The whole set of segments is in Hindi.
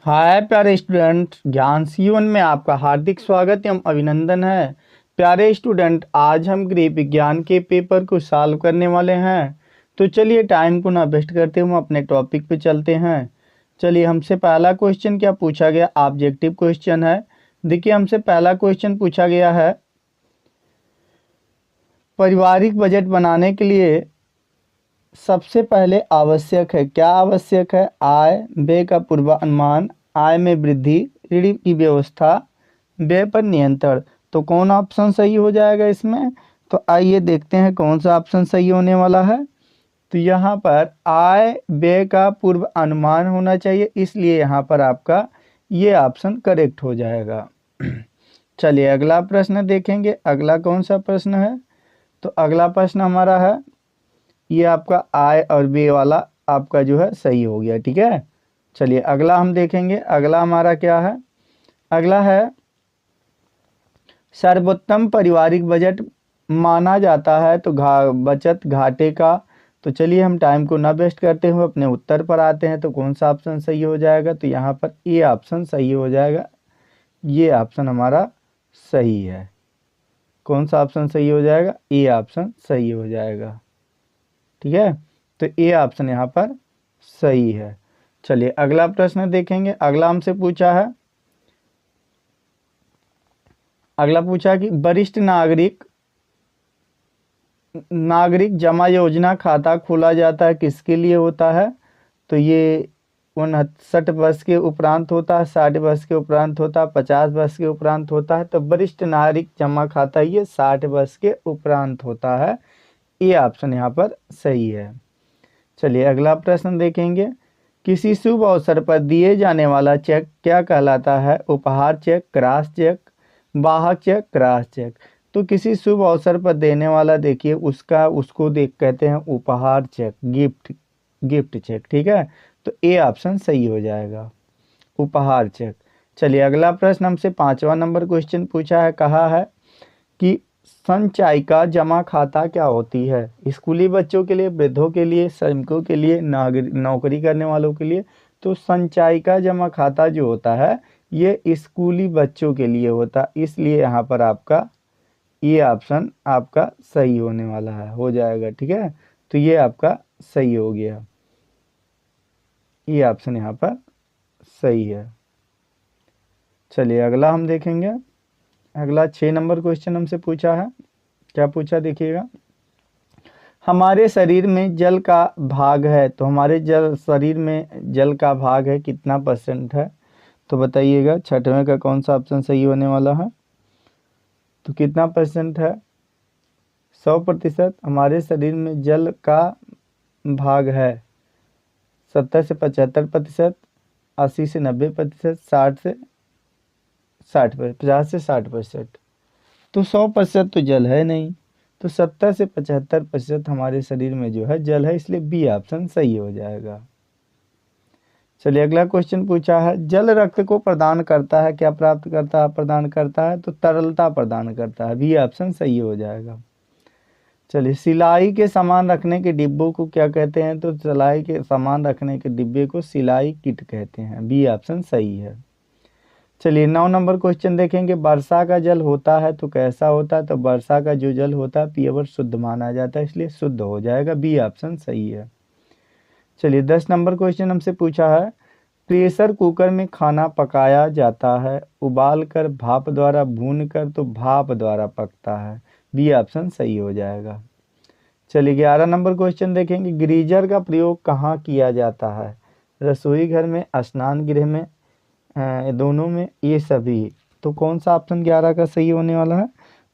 हाय प्यारे स्टूडेंट, ज्ञान जीवन में आपका हार्दिक स्वागत एवं अभिनंदन है। प्यारे स्टूडेंट, आज हम गृह विज्ञान के पेपर को सॉल्व करने वाले हैं। तो चलिए टाइम को ना वेस्ट करते हुए अपने टॉपिक पे चलते हैं। चलिए, हमसे पहला क्वेश्चन क्या पूछा गया, ऑब्जेक्टिव क्वेश्चन है। देखिए, हमसे पहला क्वेश्चन पूछा गया है, पारिवारिक बजट बनाने के लिए सबसे पहले आवश्यक है, क्या आवश्यक है? आय व्यय का पूर्वानुमान, आय में वृद्धि, ऋण की व्यवस्था, व्यय पर नियंत्रण। तो कौन ऑप्शन सही हो जाएगा इसमें? तो आइए देखते हैं कौन सा ऑप्शन सही होने वाला है। तो यहाँ पर आय व्यय का पूर्व अनुमान होना चाहिए, इसलिए यहाँ पर आपका ये ऑप्शन करेक्ट हो जाएगा। चलिए अगला प्रश्न देखेंगे। अगला कौन सा प्रश्न है? तो अगला प्रश्न हमारा है, ये आपका आय और व्यय वाला आपका जो है सही हो गया। ठीक है, चलिए अगला हम देखेंगे। अगला हमारा क्या है? अगला है, सर्वोत्तम पारिवारिक बजट माना जाता है तो बचत घाटे का। तो चलिए हम टाइम को ना वेस्ट करते हुए अपने उत्तर पर आते हैं। तो कौन सा ऑप्शन सही हो जाएगा? तो यहाँ पर ए ऑप्शन सही हो जाएगा। ये ऑप्शन हमारा सही है। कौन सा ऑप्शन सही हो जाएगा? ए ऑप्शन सही हो जाएगा। ठीक है, तो ए ऑप्शन यहाँ पर सही है। चलिए अगला प्रश्न देखेंगे। अगला हमसे पूछा है, अगला पूछा कि वरिष्ठ नागरिक जमा योजना खाता खोला जाता है किसके लिए होता है? तो ये 59 वर्ष के उपरांत होता है, 60 वर्ष के उपरांत होता है, 50 वर्ष के उपरांत होता है। तो वरिष्ठ नागरिक जमा खाता ये 60 वर्ष के उपरांत होता है। ये ऑप्शन यहाँ पर सही है। चलिए अगला प्रश्न देखेंगे। किसी शुभ अवसर पर दिए जाने वाला चेक क्या कहलाता है? उपहार चेक, क्रॉस चेक, वाहक चेक, क्रॉस चेक। तो किसी शुभ अवसर पर देने वाला, देखिए उसको देख कहते हैं उपहार चेक, गिफ्ट चेक। ठीक है, तो ए ऑप्शन सही हो जाएगा, उपहार चेक। चलिए अगला प्रश्न हमसे 5वां नंबर क्वेश्चन पूछा है, कहा है कि संचयिका जमा खाता क्या होती है? स्कूली बच्चों के लिए, वृद्धों के लिए, श्रमिकों के लिए, नौकरी करने वालों के लिए। तो संचयिका जमा खाता जो होता है ये स्कूली बच्चों के लिए होता है, इसलिए यहाँ पर आपका ये ऑप्शन आपका सही होने वाला है, हो जाएगा। ठीक है, तो ये आपका सही हो गया, ये ऑप्शन यहाँ पर सही है। चलिए अगला हम देखेंगे। अगला 6 नंबर क्वेश्चन हमसे पूछा है, क्या पूछा देखिएगा। हमारे शरीर में जल का भाग है, तो हमारे शरीर में जल का भाग है कितना % है? तो बताइएगा, 6वें का कौन सा ऑप्शन सही होने वाला है? तो कितना % है? 100%। हमारे शरीर में जल का भाग है 70 से 75%, 80 से 90%, 60 से 60%, 50 से 60%। तो 100% तो जल है नहीं, तो 70 से 75% हमारे शरीर में जो है जल है, इसलिए बी ऑप्शन सही हो जाएगा। चलिए अगला क्वेश्चन पूछा है, जल रक्त को प्रदान करता है, क्या प्राप्त करता है? प्रदान करता है, तो तरलता प्रदान करता है, बी ऑप्शन सही हो जाएगा। चलिए, सिलाई के सामान रखने के डिब्बों को क्या कहते हैं? तो सिलाई के सामान रखने के डिब्बे को सिलाई किट कहते हैं, बी ऑप्शन सही है। चलिए 9 नंबर क्वेश्चन देखेंगे। वर्षा का जल होता है तो कैसा होता है? तो वर्षा का जो जल होता है प्योर शुद्ध माना जाता है, इसलिए शुद्ध हो जाएगा, बी ऑप्शन सही है। चलिए 10 नंबर क्वेश्चन हमसे पूछा है, प्रेशर कुकर में खाना पकाया जाता है, उबाल कर, भाप द्वारा, भून कर, तो भाप द्वारा पकता है, बी ऑप्शन सही हो जाएगा। चलिए 11 नंबर क्वेश्चन देखेंगे। गीजर का प्रयोग कहाँ किया जाता है? रसोई घर में, स्नान गृह में, दोनों में, ये सभी। तो कौन सा ऑप्शन 11 का सही होने वाला है?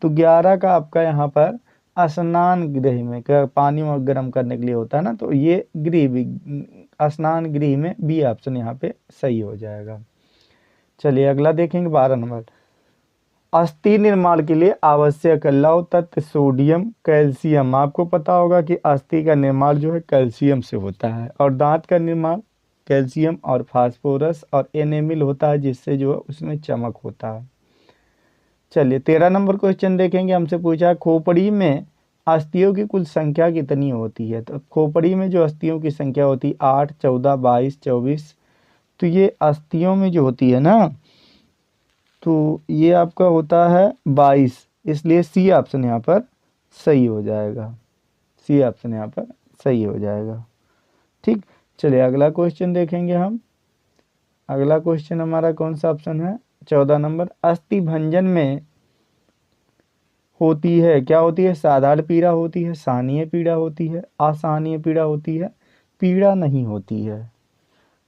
तो 11 का आपका यहाँ पर स्नान गृह में, पानी और गर्म करने के लिए होता है ना, तो ये स्नान गृह में, बी ऑप्शन यहाँ पे सही हो जाएगा। चलिए अगला देखेंगे 12 नंबर। अस्थि निर्माण के लिए आवश्यक लौह तत्व सोडियम, कैल्शियम। आपको पता होगा कि अस्थि का निर्माण जो है कैल्शियम से होता है, और दांत का निर्माण कैल्शियम और फास्फोरस और एनेमिल होता है, जिससे जो है उसमें चमक होता है। चलिए 13 नंबर क्वेश्चन देखेंगे। हमसे पूछा है, खोपड़ी में अस्थियों की कुल संख्या कितनी होती है? तो खोपड़ी में जो अस्थियों की संख्या होती है 8, 14, 22, 24। तो ये अस्थियों में जो होती है ना, तो ये आपका होता है 22, इसलिए सी ऑप्शन यहाँ पर सही हो जाएगा। सी ऑप्शन यहाँ पर सही हो जाएगा। ठीक, चलिए अगला क्वेश्चन देखेंगे हम। अगला क्वेश्चन हमारा कौन सा ऑप्शन है? 14 नंबर। अस्थि भंजन में होती है, क्या होती है? साधारण पीड़ा होती है, सहनीय पीड़ा होती है, असहनीय पीड़ा होती है, पीड़ा नहीं होती है।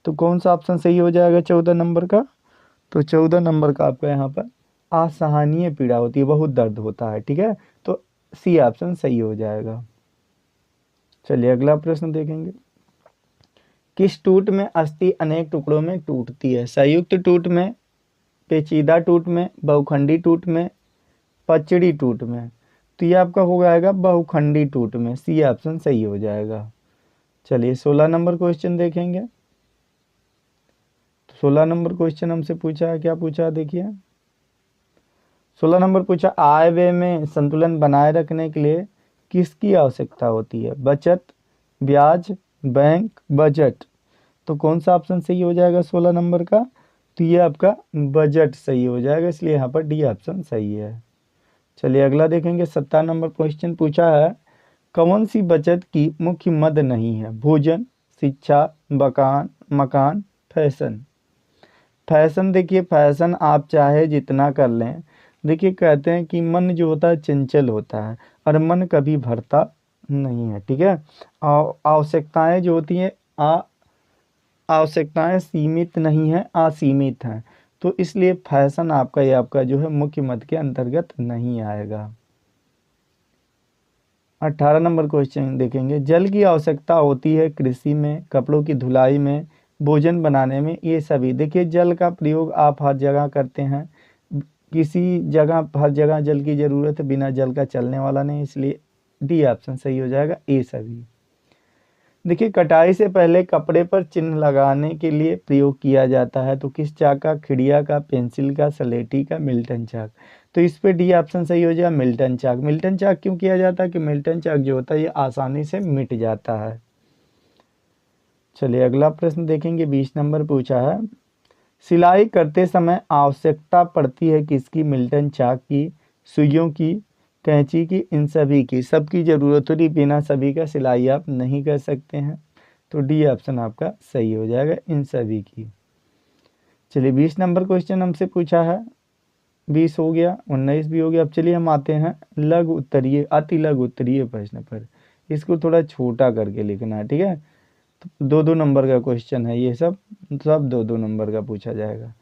तो कौन सा ऑप्शन सही हो जाएगा 14 नंबर का? तो 14 नंबर का आपका यहाँ पर असहनीय पीड़ा होती है, बहुत दर्द होता है। ठीक है, तो सी ऑप्शन सही हो जाएगा। चलिए अगला प्रश्न देखेंगे। किस टूट में अस्थि अनेक टुकड़ों में टूटती है? संयुक्त टूट में, पेचीदा टूट में, बहुखंडी टूट में, पचड़ी टूट में। तो ये आपका हो जाएगा बहुखंडी टूट में। सी ऑप्शन सही हो जाएगा। चलिए 16 नंबर क्वेश्चन देखेंगे। तो 16 नंबर क्वेश्चन हमसे पूछा है, क्या पूछा है देखिए। 16 नंबर पूछा, आय व्यय में संतुलन बनाए रखने के लिए किसकी आवश्यकता होती है? बचत, ब्याज, बैंक, बजट। तो कौन सा ऑप्शन सही हो जाएगा 16 नंबर का? तो ये आपका बजट सही हो जाएगा, इसलिए यहाँ पर डी ऑप्शन सही है। चलिए अगला देखेंगे। 17 नंबर क्वेश्चन पूछा है, कौन सी बचत की मुख्य मद नहीं है? भोजन, शिक्षा, मकान, फैशन। फैशन, देखिए फैशन आप चाहे जितना कर लें, देखिए कहते हैं कि मन जो होता है चंचल होता है और मन कभी भरता नहीं है। ठीक है, और आवश्यकताएं जो होती हैं आवश्यकताएं सीमित नहीं है, असीमित हैं। तो इसलिए फैशन आपका ये आपका जो है मुख्य मद के अंतर्गत नहीं आएगा। 18 नंबर क्वेश्चन देखेंगे। जल की आवश्यकता होती है कृषि में, कपड़ों की धुलाई में, भोजन बनाने में, ये सभी। देखिए जल का प्रयोग आप हर जगह करते हैं, किसी जगह हर जगह जल की ज़रूरत है, बिना जल का चलने वाला नहीं, इसलिए डी ऑप्शन सही हो जाएगा, ए सभी। देखिए कटाई से पहले कपड़े पर चिन्ह लगाने के लिए प्रयोग किया जाता है, तो किस चाक का? खिड़िया का, पेंसिल का, सलेटी का, मिल्टन चाक। तो इस पे डी ऑप्शन सही हो जाएगा, मिल्टन चाक। मिल्टन चाक क्यों किया जाता है? कि मिल्टन चाक जो होता है ये आसानी से मिट जाता है। चलिए अगला प्रश्न देखेंगे। 20 नंबर पूछा है, सिलाई करते समय आवश्यकता पड़ती है किसकी? मिल्टन चाक की, सुइयों की, कैंची की, इन सभी की। सबकी ज़रूरत होती, बिना सभी का सिलाई आप नहीं कर सकते हैं। तो डी ऑप्शन आपका सही हो जाएगा, इन सभी की। चलिए 20 नंबर क्वेश्चन हमसे पूछा है, 20 हो गया, 19 भी हो गया। अब चलिए हम आते हैं लघु उत्तरीय, अति लघु उत्तरीय प्रश्न पर। इसको थोड़ा छोटा करके लिखना है। ठीक है, तो 2-2 नंबर का क्वेश्चन है ये सब 2-2 नंबर का पूछा जाएगा।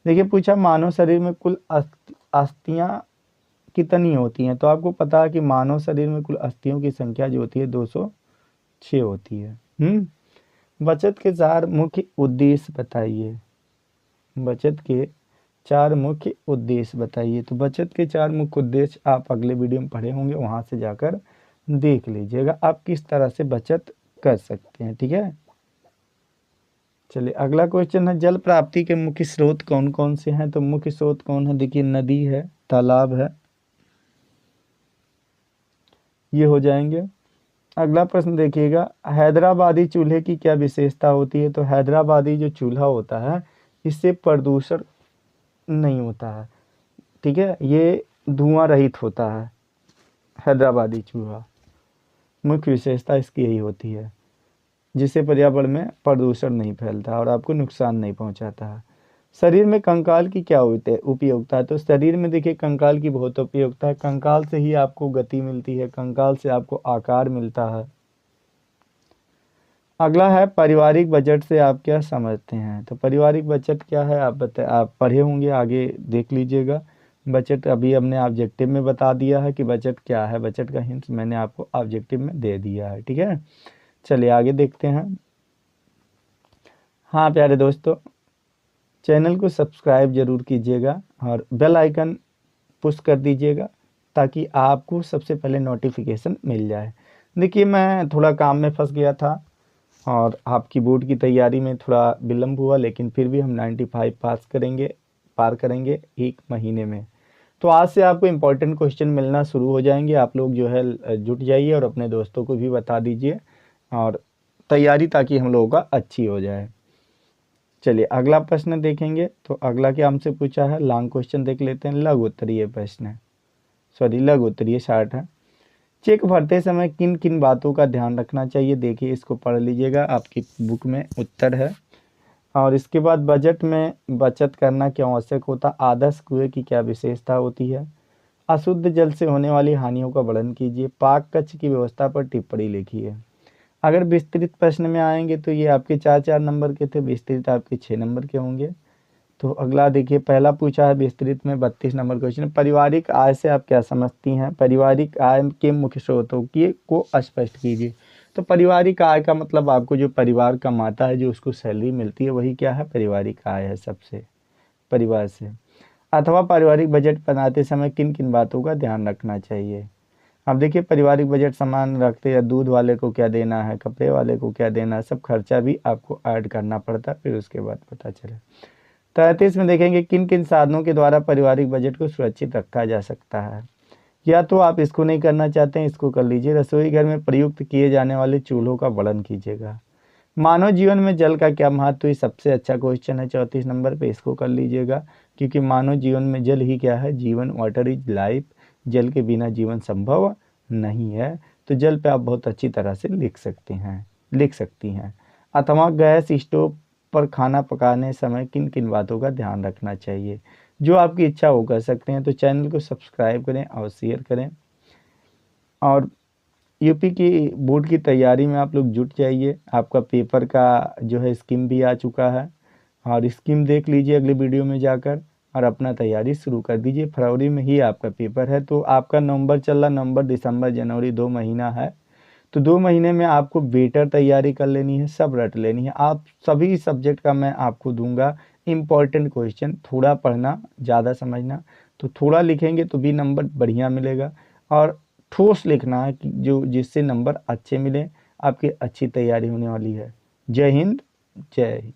देखिए पूछा, मानव शरीर में कुल अस्थियां कितनी होती हैं? तो आपको पता है कि मानव शरीर में कुल अस्थियों की संख्या जो होती है 206 होती है। बचत के 4 मुख्य उद्देश्य बताइए। बचत के 4 मुख्य उद्देश्य बताइए। तो बचत के 4 मुख्य उद्देश्य आप अगले वीडियो में पढ़े होंगे, वहां से जाकर देख लीजिएगा आप किस तरह से बचत कर सकते हैं। ठीक है, चलिए अगला क्वेश्चन है, जल प्राप्ति के मुख्य स्रोत कौन कौन से हैं? तो मुख्य स्रोत कौन है? देखिए नदी है, तालाब है, ये हो जाएंगे। अगला प्रश्न देखिएगा, हैदराबादी चूल्हे की क्या विशेषता होती है? तो हैदराबादी जो चूल्हा होता है इससे प्रदूषण नहीं होता है। ठीक है, ये धुआं रहित होता है हैदराबादी चूल्हा। मुख्य विशेषता इसकी यही होती है, जिससे पर्यावरण में प्रदूषण नहीं फैलता और आपको नुकसान नहीं पहुंचाता है। शरीर में कंकाल की क्या उपयोगिता है? तो शरीर में देखिए कंकाल की बहुत उपयोगिता है। कंकाल से ही आपको गति मिलती है, कंकाल से आपको आकार मिलता है। अगला है, पारिवारिक बजट से आप क्या समझते हैं? तो पारिवारिक बजट क्या है आप पढ़े होंगे, आगे देख लीजिएगा। बजट अभी हमने ऑब्जेक्टिव में बता दिया है कि बजट क्या है, बजट का हिंट मैंने आपको ऑब्जेक्टिव में दे दिया है। ठीक है, चलिए आगे देखते हैं। हाँ प्यारे दोस्तों, चैनल को सब्सक्राइब जरूर कीजिएगा और बेल आइकन पुश कर दीजिएगा ताकि आपको सबसे पहले नोटिफिकेशन मिल जाए। देखिए मैं थोड़ा काम में फंस गया था और आपकी बोर्ड की तैयारी में थोड़ा विलम्ब हुआ, लेकिन फिर भी हम 95 पार करेंगे 1 महीने में। तो आज से आपको इम्पोर्टेंट क्वेश्चन मिलना शुरू हो जाएंगे। आप लोग जो है जुट जाइए और अपने दोस्तों को भी बता दीजिए और तैयारी ताकि हम लोगों का अच्छी हो जाए। चलिए अगला प्रश्न देखेंगे। तो अगला क्या हमसे पूछा है, लॉन्ग क्वेश्चन देख लेते हैं। लघु उत्तरीय प्रश्न है, सॉरी लघु उत्तरीय शार्ट है। चेक भरते समय किन किन बातों का ध्यान रखना चाहिए, देखिए इसको पढ़ लीजिएगा, आपकी बुक में उत्तर है। और इसके बाद बजट में बचत करना क्यों आवश्यक होता, आदर्श कुएं की क्या विशेषता होती है, अशुद्ध जल से होने वाली हानियों का वर्णन कीजिए, पाक कक्ष की व्यवस्था पर टिप्पणी लिखिए। अगर विस्तृत प्रश्न में आएंगे तो ये आपके 4-4 नंबर के थे, विस्तृत आपके 6 नंबर के होंगे। तो अगला देखिए, पहला पूछा है विस्तृत में 32 नंबर क्वेश्चन, पारिवारिक आय से आप क्या समझती हैं, पारिवारिक आय के मुख्य स्रोतों की को स्पष्ट कीजिए। तो पारिवारिक आय का मतलब आपको जो परिवार कमाता है, जो उसको सैलरी मिलती है, वही क्या है, पारिवारिक आय है सबसे, परिवार से। अथवा पारिवारिक बजट बनाते समय किन किन बातों का ध्यान रखना चाहिए। अब देखिए पारिवारिक बजट समान रखते हैं, दूध वाले को क्या देना है, कपड़े वाले को क्या देना है, सब खर्चा भी आपको ऐड करना पड़ता है, फिर उसके बाद पता चले। 33 में देखेंगे किन किन साधनों के द्वारा पारिवारिक बजट को सुरक्षित रखा जा सकता है। या तो आप इसको नहीं करना चाहते हैं, इसको कर लीजिए। रसोई घर में प्रयुक्त किए जाने वाले चूल्हों का वर्णन कीजिएगा। मानव जीवन में जल का क्या महत्व, ये सबसे अच्छा क्वेश्चन है 34 नंबर पे, इसको कर लीजिएगा। क्योंकि मानव जीवन में जल ही क्या है, जीवन, वाटर इज लाइफ, जल के बिना जीवन संभव नहीं है। तो जल पे आप बहुत अच्छी तरह से लिख सकते हैं, लिख सकती हैं। अथवा गैस स्टोव पर खाना पकाने समय किन किन बातों का ध्यान रखना चाहिए। जो आपकी इच्छा हो कर सकते हैं। तो चैनल को सब्सक्राइब करें और शेयर करें। और यूपी की बोर्ड की तैयारी में आप लोग जुट जाइए। आपका पेपर का जो है स्कीम भी आ चुका है, और स्कीम देख लीजिए अगले वीडियो में जाकर, और अपना तैयारी शुरू कर दीजिए। फरवरी में ही आपका पेपर है। तो आपका नवंबर चल रहा, नवंबर दिसंबर जनवरी 2 महीना है। तो 2 महीने में आपको बेटर तैयारी कर लेनी है, सब रट लेनी है। आप सभी सब्जेक्ट का मैं आपको दूंगा इम्पॉर्टेंट क्वेश्चन, थोड़ा पढ़ना, ज़्यादा समझना। तो थोड़ा लिखेंगे तो भी नंबर बढ़िया मिलेगा, और ठोस लिखना है कि जो जिससे नंबर अच्छे मिले, आपकी अच्छी तैयारी होने वाली है। जय हिंद, जय हिंद।